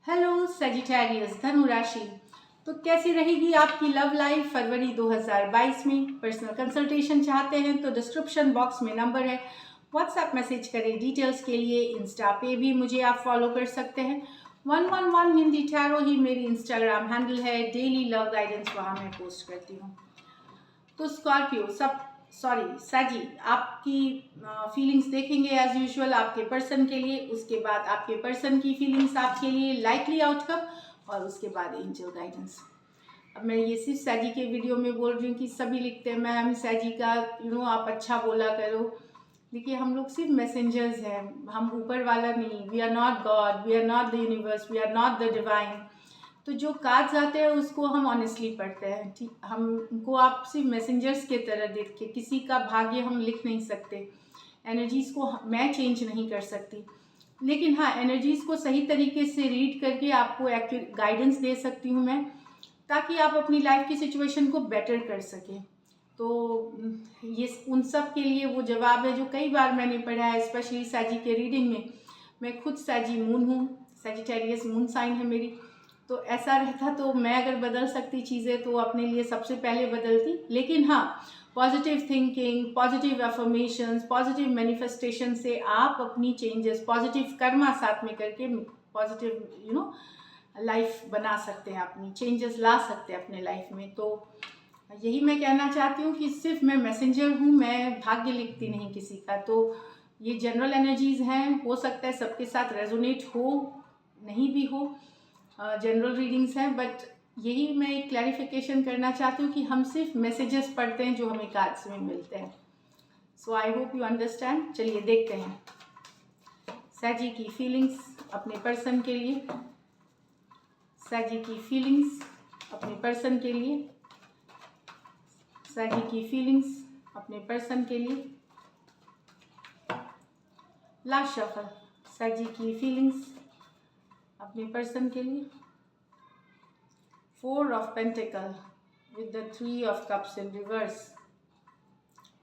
Hello Sagittarius धनु राशि। तो कैसी रहेगी आपकी लव लाइफ फरवरी 2022 में। पर्सनल कंसल्टेशन चाहते हैं तो डिस्क्रिप्शन बॉक्स में नंबर है, व्हाट्सएप मैसेज करें डिटेल्स के लिए। इंस्टा पे भी मुझे आप फॉलो कर सकते हैं। 111 हिंदी टैरो ही मेरी इंस्टाग्राम हैंडल है। डेली लव गाइडेंस वहाँ मैं पोस्ट करती हूँ। तो स्कॉर्पियो साजी आपकी फीलिंग्स देखेंगे एज यूजुअल आपके पर्सन के लिए, उसके बाद आपके पर्सन की फीलिंग्स आपके लिए, लाइकली आउटकम, और उसके बाद एंजल गाइडेंस। अब मैं ये सिर्फ सैजी के वीडियो में बोल रही हूँ कि सभी लिखते हैं मैम सैजी का आप अच्छा बोला करो। देखिए हम लोग सिर्फ मैसेंजर्स हैं, हम ऊपर वाला नहीं। We are not god, we are not the universe, we are not the divine. तो जो कार्ड्स आते हैं उसको हम ऑनेस्टली पढ़ते हैं, ठीक। हमको आप सिर्फ मैसेंजर्स के तरह देख के, किसी का भाग्य हम लिख नहीं सकते, एनर्जीज़ को मैं चेंज नहीं कर सकती, लेकिन हाँ एनर्जीज़ को सही तरीके से रीड करके आपको एक्यूरेट गाइडेंस दे सकती हूँ मैं, ताकि आप अपनी लाइफ की सिचुएशन को बेटर कर सकें। तो ये उन सब के लिए वो जवाब है जो कई बार मैंने पढ़ा है, स्पेशली सैजी के रीडिंग में। मैं खुद सैजी मून हूँ, सैजिटेरियस मून साइन है मेरी। तो ऐसा रहता तो मैं अगर बदल सकती चीज़ें तो अपने लिए सबसे पहले बदलती। लेकिन हाँ, positive thinking, positive affirmations, positive manifestation से आप अपनी चेंजेस, पॉजिटिव कर्मा साथ में करके पॉजिटिव लाइफ बना सकते हैं, अपनी चेंजेस ला सकते हैं अपने लाइफ में। तो यही मैं कहना चाहती हूँ कि सिर्फ मैं मैसेंजर हूँ, मैं भाग्य लिखती नहीं किसी का। तो ये जनरल एनर्जीज़ हैं, हो सकता है सबके साथ रेजोनेट हो, नहीं भी हो, जनरल रीडिंग्स हैं, बट यही मैं एक क्लैरिफिकेशन करना चाहती हूँ कि हम सिर्फ मैसेजेस पढ़ते हैं जो हमें कार्ड्स में मिलते हैं। सो आई होप यू अंडरस्टैंड। चलिए देखते हैं सैजी की फीलिंग्स अपने पर्सन के लिए, सैजी की फीलिंग्स अपने पर्सन के लिए, सैजी की फीलिंग्स अपने पर्सन के लिए। लास्ट शफल, सैजी की फीलिंग्स अपने पर्सन के लिए। 4 of Pentacle with the 3 of Cups in reverse,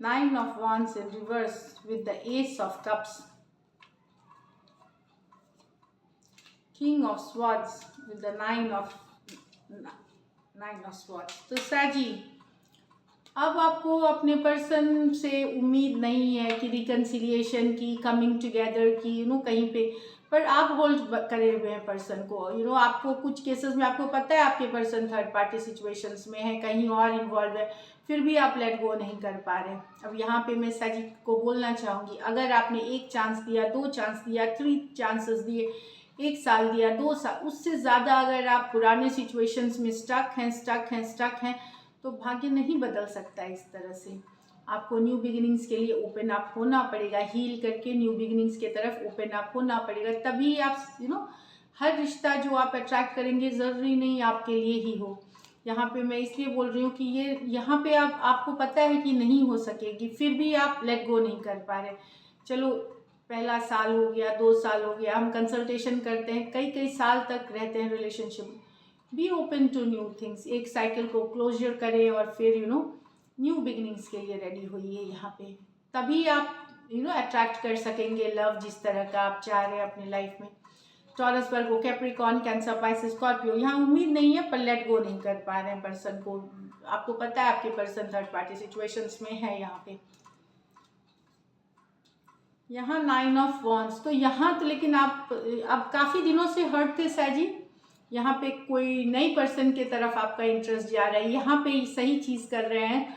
9 of Wands in reverse with the Ace of Cups, King of Swords with the 9 of Swords। तो सैजी अब आपको अपने पर्सन से उम्मीद नहीं है कि रिकन्सिलिएशन की, कमिंग टुगेदर की, कहीं पे, पर आप होल्ड करे हुए हैं पर्सन को। आपको कुछ केसेस में आपको पता है आपके पर्सन थर्ड पार्टी सिचुएशंस में है, कहीं और इन्वॉल्व है, फिर भी आप लेट गो नहीं कर पा रहे। अब यहाँ पे मैं सैजी को बोलना चाहूँगी, अगर आपने 1 चांस दिया, 2 चांस दिया, 3 चांसेस दिए, 1 साल दिया, 2 साल, उससे ज़्यादा अगर आप पुराने सिचुएशंस में स्टक हैं तो भाग्य नहीं बदल सकता है इस तरह से। आपको न्यू बिगिनिंग्स के लिए ओपन अप होना पड़ेगा, हील करके न्यू बिगिनिंग्स के तरफ ओपन अप होना पड़ेगा, तभी आप हर रिश्ता जो आप अट्रैक्ट करेंगे ज़रूरी नहीं आपके लिए ही हो। यहाँ पे मैं इसलिए बोल रही हूँ कि ये यहाँ पे आपको पता है कि नहीं हो सकेगी, फिर भी आप लेट गो नहीं कर पा रहे। चलो पहला साल हो गया, 2 साल हो गया, हम कंसल्टेशन करते हैं, कई साल तक रहते हैं relationship. Be open to new things, एक साइकिल को क्लोजर करें और फिर न्यू बिगिनिंग्स के लिए रेडी होइए यहाँ पे, तभी आप अट्रैक्ट कर सकेंगे लव जिस तरह का आप चाह रहे हैं अपनी लाइफ में। टॉरस, वर्गो, कैप्रिकॉर्न, कैंसर, पाइसेस, स्कॉर्पियो, यहाँ उम्मीद नहीं है पर लेट गो नहीं कर पा रहे हैं पर्सन को। आपको पता है आपके पर्सन थर्ड पार्टी सिचुएशंस में है। यहाँ पे यहाँ 9 ऑफ वॉन्ड्स, तो यहाँ तो लेकिन आप अब काफ़ी दिनों से हर्ट थे सैजी। यहाँ पे कोई नई पर्सन के तरफ आपका इंटरेस्ट जा रहा है, यहाँ पे सही चीज़ कर रहे हैं,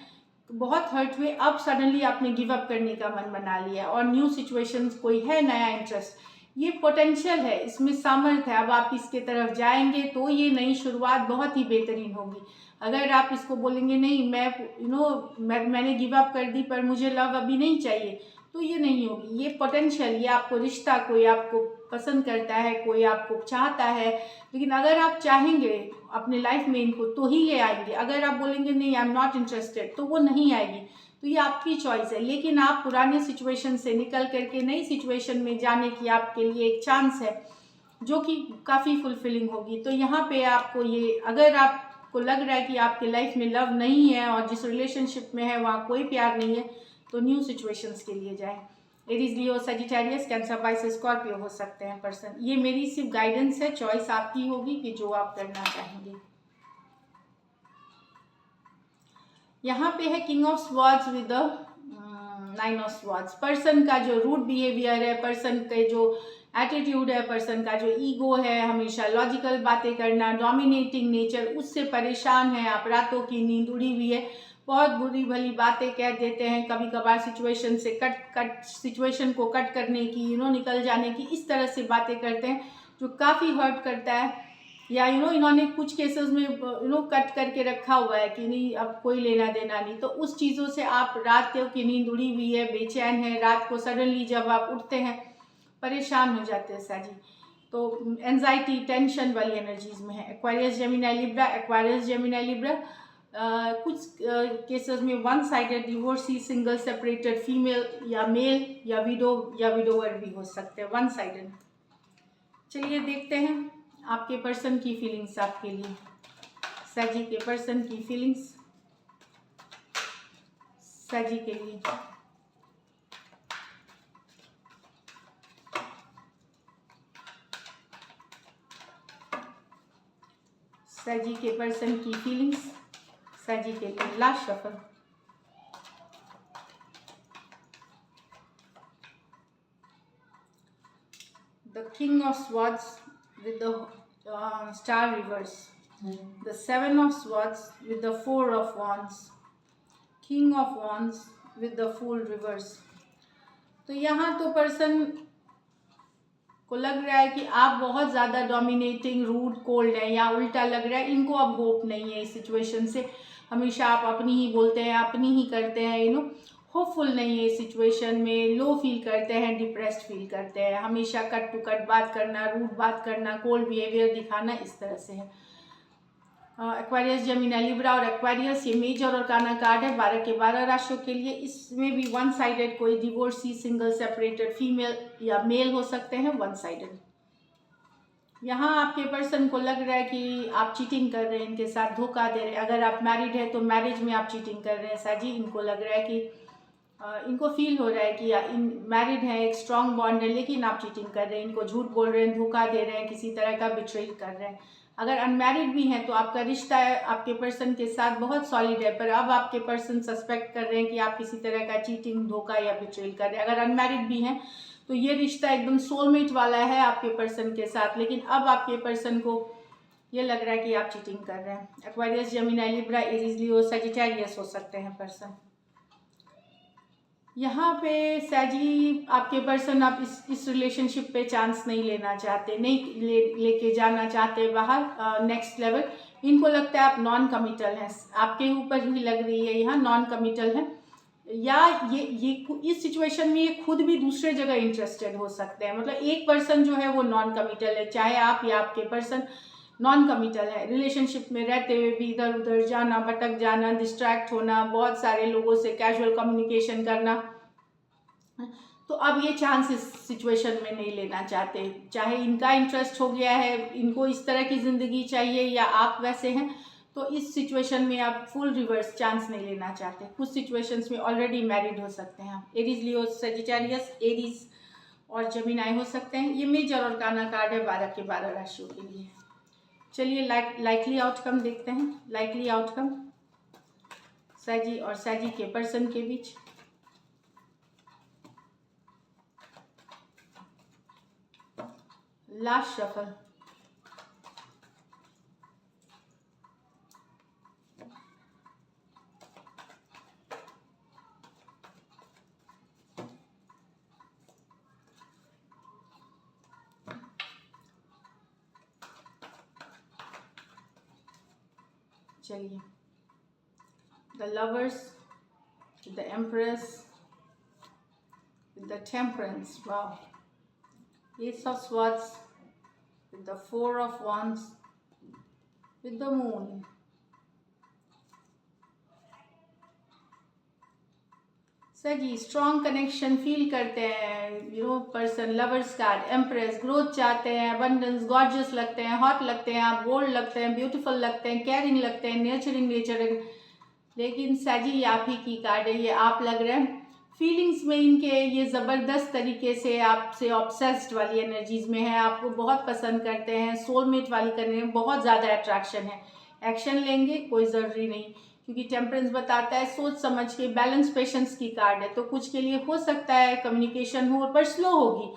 बहुत हर्ट हुए, अब सडनली आपने गिव अप करने का मन बना लिया और न्यू सिचुएशंस कोई है, नया इंटरेस्ट, ये पोटेंशियल है, इसमें सामर्थ्य है। अब आप इसके तरफ जाएंगे तो ये नई शुरुआत बहुत ही बेहतरीन होगी। अगर आप इसको बोलेंगे नहीं मैंने गिव अप कर दी पर मुझे लव अभी नहीं चाहिए, तो ये नहीं होगी। ये पोटेंशियल, ये आपको रिश्ता, कोई आपको पसंद करता है, कोई आपको चाहता है, लेकिन अगर आप चाहेंगे अपने लाइफ में इनको तो ही ये आएंगे। अगर आप बोलेंगे नहीं आई एम नॉट इंटरेस्टेड, तो वो नहीं आएगी। तो ये आपकी चॉइस है, लेकिन आप पुराने सिचुएशन से निकल करके नई सिचुएशन में जाने की आपके लिए एक चांस है जो कि काफ़ी फुलफिलिंग होगी। तो यहाँ पे आपको ये, अगर आपको लग रहा है कि आपके लाइफ में लव नहीं है और जिस रिलेशनशिप में है वहाँ कोई प्यार नहीं है, तो न्यू सिचुएशंस के लिए जाएं। एरीज, लियो, सजिटेरियस, कैंसर, पाइसेस, स्कॉर्पियो हो सकते हैं पर्सन। ये मेरी सिर्फ गाइडेंस है, चॉइस आपकी होगी कि जो आप करना चाहेंगे। यहाँ पे है king of swords with the 9 of swords. Person का जो रूड बिहेवियर है, पर्सन के जो एटीट्यूड है, पर्सन का जो ईगो है, हमेशा लॉजिकल बातें करना, डोमिनेटिंग नेचर, उससे परेशान है आप। रातों की नींद उड़ी हुई है, बहुत बुरी भली बातें कह देते हैं, कभी कभार सिचुएशन से सिचुएशन को कट करने की, निकल जाने की, इस तरह से बातें करते हैं जो काफ़ी हर्ट करता है। या इन्होंने कुछ केसेस में कट करके रखा हुआ है कि नहीं अब कोई लेना देना नहीं, तो उस चीज़ों से आप रात की नींद उड़ी हुई है, बेचैन है, रात को सडनली जब आप उठते हैं परेशान हो जाते हैं साजी। तो एंजाइटी, टेंशन वाली एनर्जीज में है। Aquarius, Gemini, Libra, Aquarius, Gemini, Libra. कुछ केसेस में one sided divorcee, single, separated, female या मेल या विडो या विडोवर भी हो सकते हैं, वन साइडेड। चलिए देखते हैं आपके पर्सन की फीलिंग्स आपके लिए, साजी के पर्सन की फीलिंग्स साजी के लिए। साजी के पर्सन की फीलिंग्स साजी के लिए। Last shuffle. The King of Swords with the star reverse. The Seven of Swords with the Four of Wands. King of Wands with the Fool reverse. तो यहाँ तो पर्सन को लग रहा है कि आप बहुत ज़्यादा डोमिनेटिंग, रूड, कोल्ड हैं, या उल्टा लग रहा है इनको अब होप नहीं है इस सिचुएशन से। हमेशा आप अपनी ही बोलते हैं, अपनी ही करते हैं, होपफुल नहीं है इस सिचुएशन में, लो फील करते हैं, डिप्रेस्ड फील करते हैं, हमेशा कट टू कट बात करना, रूड बात करना, कोल्ड बिहेवियर दिखाना, इस तरह से है। एक्वारियस, जेमिनी, लिब्रा और एक्वारियस ये मेजर और काना कार्ड है 12 के 12 राशियों के लिए। इसमें भी वन साइडेड कोई डिवोर्सी, सिंगल, सेपरेटेड, फीमेल या मेल हो सकते हैं, वन साइडेड। यहाँ आपके पर्सन को लग रहा है कि आप चीटिंग कर रहे हैं, इनके साथ धोखा दे रहे हैं। अगर आप मैरिड है तो मैरिज में आप चीटिंग कर रहे हैं साजी। इनको लग रहा है कि इनको फील हो रहा है कि इन मैरिड है, एक स्ट्रॉन्ग बॉन्ड है, लेकिन आप चीटिंग कर रहे हैं, इनको झूठ बोल रहे हैं, धोखा दे रहे हैं, किसी तरह का बिट्रेल कर रहे हैं। अगर अनमैरिड भी हैं तो आपका रिश्ता है आपके पर्सन के साथ बहुत सॉलिड है, पर अब आपके पर्सन सस्पेक्ट कर रहे हैं कि आप किसी तरह का चीटिंग, धोखा या बिट्रेल कर रहे हैं। अगर अनमैरिड भी हैं तो ये रिश्ता एकदम सोलमेट वाला है आपके पर्सन के साथ, लेकिन अब आपके पर्सन को ये लग रहा है कि आप चीटिंग कर रहे हैं। एक्वारियस, जेमिनी, लिब्रा, एरीज, लियो, सजिटेरियस हो सकते हैं पर्सन। यहाँ पे सैजी आपके पर्सन आप इस रिलेशनशिप पे चांस नहीं लेना चाहते, नहीं लेके जाना चाहते बाहर नेक्स्ट लेवल। इनको लगता है आप नॉन कमिटल हैं, आपके ऊपर ही लग रही है यहाँ नॉन कमिटल है, या ये इस सिचुएशन में ये खुद भी दूसरे जगह इंटरेस्टेड हो सकते हैं। मतलब एक पर्सन जो है वो नॉन कमिटल है, चाहे आप या आपके पर्सन नॉन कमिटल है। रिलेशनशिप में रहते हुए भी इधर उधर जाना, भटक जाना, डिस्ट्रैक्ट होना, बहुत सारे लोगों से कैजुअल कम्युनिकेशन करना, तो अब ये चांस इस सिचुएशन में नहीं लेना चाहते। चाहे इनका इंटरेस्ट हो गया है, इनको इस तरह की ज़िंदगी चाहिए, या आप वैसे हैं, तो इस सिचुएशन में आप फुल रिवर्स चांस नहीं लेना चाहते। कुछ सिचुएशंस में ऑलरेडी मैरिड हो सकते हैं आप। एरीज, लियो, सजिटेरियस, एरीज और जेमिनी हो सकते हैं। ये मेजर और काना कार्ड है 12 के 12 राशियों के लिए। चलिए लाइकली आउटकम देखते हैं। लाइकली आउटकम सैजी और सैजी के पर्सन के बीच। Last shuffle. चलिए, the lovers, the empress, the temperance, wow, ace of swords, with the Four of Wands, with the Moon. Sir ji strong connection feel करते हैं, person. Lovers card, empress, growth चाहते हैं, abundance, gorgeous लगते हैं, hot लगते हैं, आप बोल्ड लगते हैं, ब्यूटीफुल लगते हैं, केयरिंग लगते हैं, नेचरिंग नेचर। लेकिन सर जी आप ही की कार्ड है, ये आप लग रहे हैं फीलिंग्स में इनके ये ज़बरदस्त तरीके से आपसे ऑब्सेस्ड वाली एनर्जीज में है, आपको बहुत पसंद करते हैं, सोलमेट वाली करने में बहुत ज़्यादा अट्रैक्शन है। एक्शन लेंगे कोई ज़रूरी नहीं, क्योंकि टेम्परेंस बताता है सोच समझ के, बैलेंस पेशेंस की कार्ड है। तो कुछ के लिए हो सकता है कम्युनिकेशन हो पर स्लो होगी,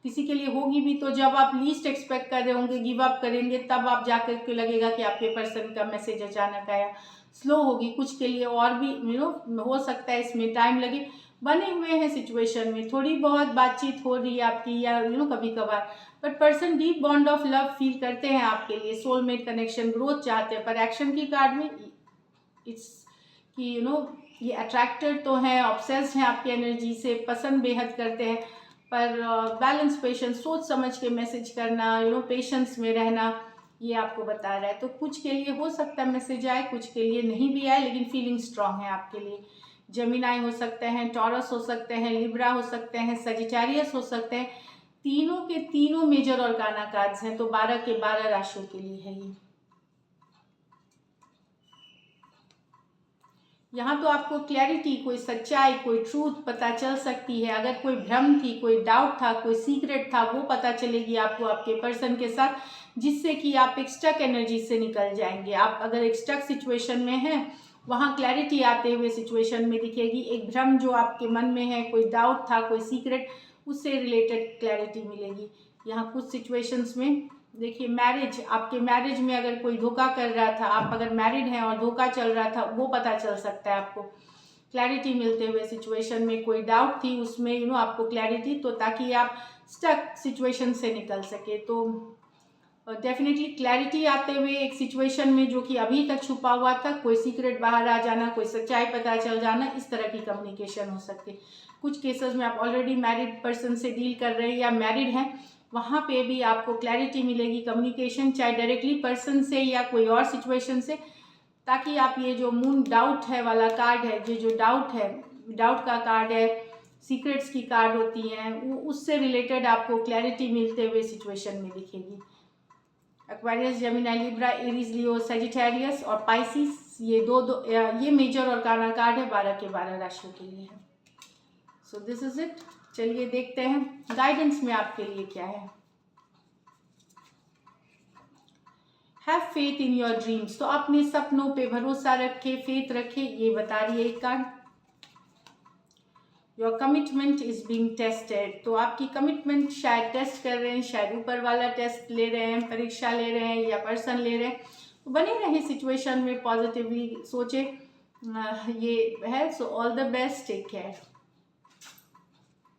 किसी के लिए होगी भी तो जब आप लीस्ट एक्सपेक्ट कर रहे होंगे, गिव अप करेंगे, तब आप जाकर के लगेगा कि आपके पर्सन का मैसेज अचानक आया। स्लो होगी कुछ के लिए, और भी हो सकता है इसमें टाइम लगे। बने हुए हैं सिचुएशन में, थोड़ी बहुत बातचीत हो रही है आपकी, या कभी कभार, but person deep bond of love feel करते हैं आपके लिए, सोलमेट कनेक्शन, ग्रोथ चाहते हैं। पर एक्शन की कार्ड में इट्स कि ये अट्रैक्टेड तो हैं, ऑब्सेस्ड हैं आपकी एनर्जी से, पसंद बेहद करते हैं, पर बैलेंस पेशेंस, सोच समझ के मैसेज करना, पेशेंस में रहना, ये आपको बता रहा है। तो कुछ के लिए हो सकता है मैसेज आए, कुछ के लिए नहीं भी आए, लेकिन फीलिंग स्ट्रांग है आपके लिए। जेमिनाई हो सकते हैं, टॉरस हो सकते हैं, लिब्रा हो सकते हैं, सजिटेरियस हो सकते हैं। तीनों के तीनों मेजर और गाना कार्ड्स हैं, तो 12 के 12 राशियों के लिए है ये। यहाँ तो आपको क्लैरिटी, कोई सच्चाई, कोई ट्रूथ पता चल सकती है। अगर कोई भ्रम थी, कोई डाउट था, कोई सीक्रेट था, वो पता चलेगी आपको आपके पर्सन के साथ, जिससे कि आप एक स्टक एनर्जी से निकल जाएंगे। आप अगर एक स्टक सिचुएशन में हैं, वहाँ क्लैरिटी आते हुए सिचुएशन में दिखेगी। एक भ्रम जो आपके मन में है, कोई डाउट था, कोई सीक्रेट, उससे रिलेटेड क्लैरिटी मिलेगी। यहाँ कुछ सिचुएशंस में देखिए, मैरिज, आपके मैरिज में अगर कोई धोखा कर रहा था, आप अगर मैरिड हैं और धोखा चल रहा था, वो पता चल सकता है आपको क्लैरिटी मिलते हुए। सिचुएशन में कोई डाउट थी, उसमें आपको क्लैरिटी, तो ताकि आप स्टक सिचुएशन से निकल सके। तो डेफिनेटली क्लैरिटी आते हुए एक सिचुएशन में जो कि अभी तक छुपा हुआ था, कोई सीक्रेट बाहर आ जाना, कोई सच्चाई पता चल जाना, इस तरह की कम्युनिकेशन हो सकती है। कुछ केसेस में आप ऑलरेडी मैरिड पर्सन से डील कर रहे हैं या मैरिड हैं, वहाँ पे भी आपको क्लैरिटी मिलेगी, कम्युनिकेशन, चाहे डायरेक्टली पर्सन से या कोई और सिचुएशन से, ताकि आप ये जो मून डाउट है वाला कार्ड है, ये जो डाउट है, डाउट का कार्ड है, सीक्रेट्स की कार्ड होती हैं, उससे रिलेटेड आपको क्लैरिटी मिलते हुए सिचुएशन में दिखेगी। एक्वेरियस, जेमिनी, लिब्रा, एरीज, लियो, सजिटेरियस और पाइसिस, ये ये मेजर और काना कार्ड है 12 के 12 राशियों के लिए है। So this is it. चलिए देखते हैं गाइडेंस में आपके लिए क्या है। Have faith in your dreams, तो अपने सपनों पे भरोसा रखे, फेथ रखे, ये बता रही है एक card. Your commitment is being tested, तो आपकी कमिटमेंट शायद टेस्ट कर रहे हैं, शायद ऊपर वाला टेस्ट ले रहे हैं, परीक्षा ले रहे हैं, या पर्सन ले रहे हैं। तो बने रहे सिचुएशन में, पॉजिटिवली सोचे, ये है। So all the best, take care.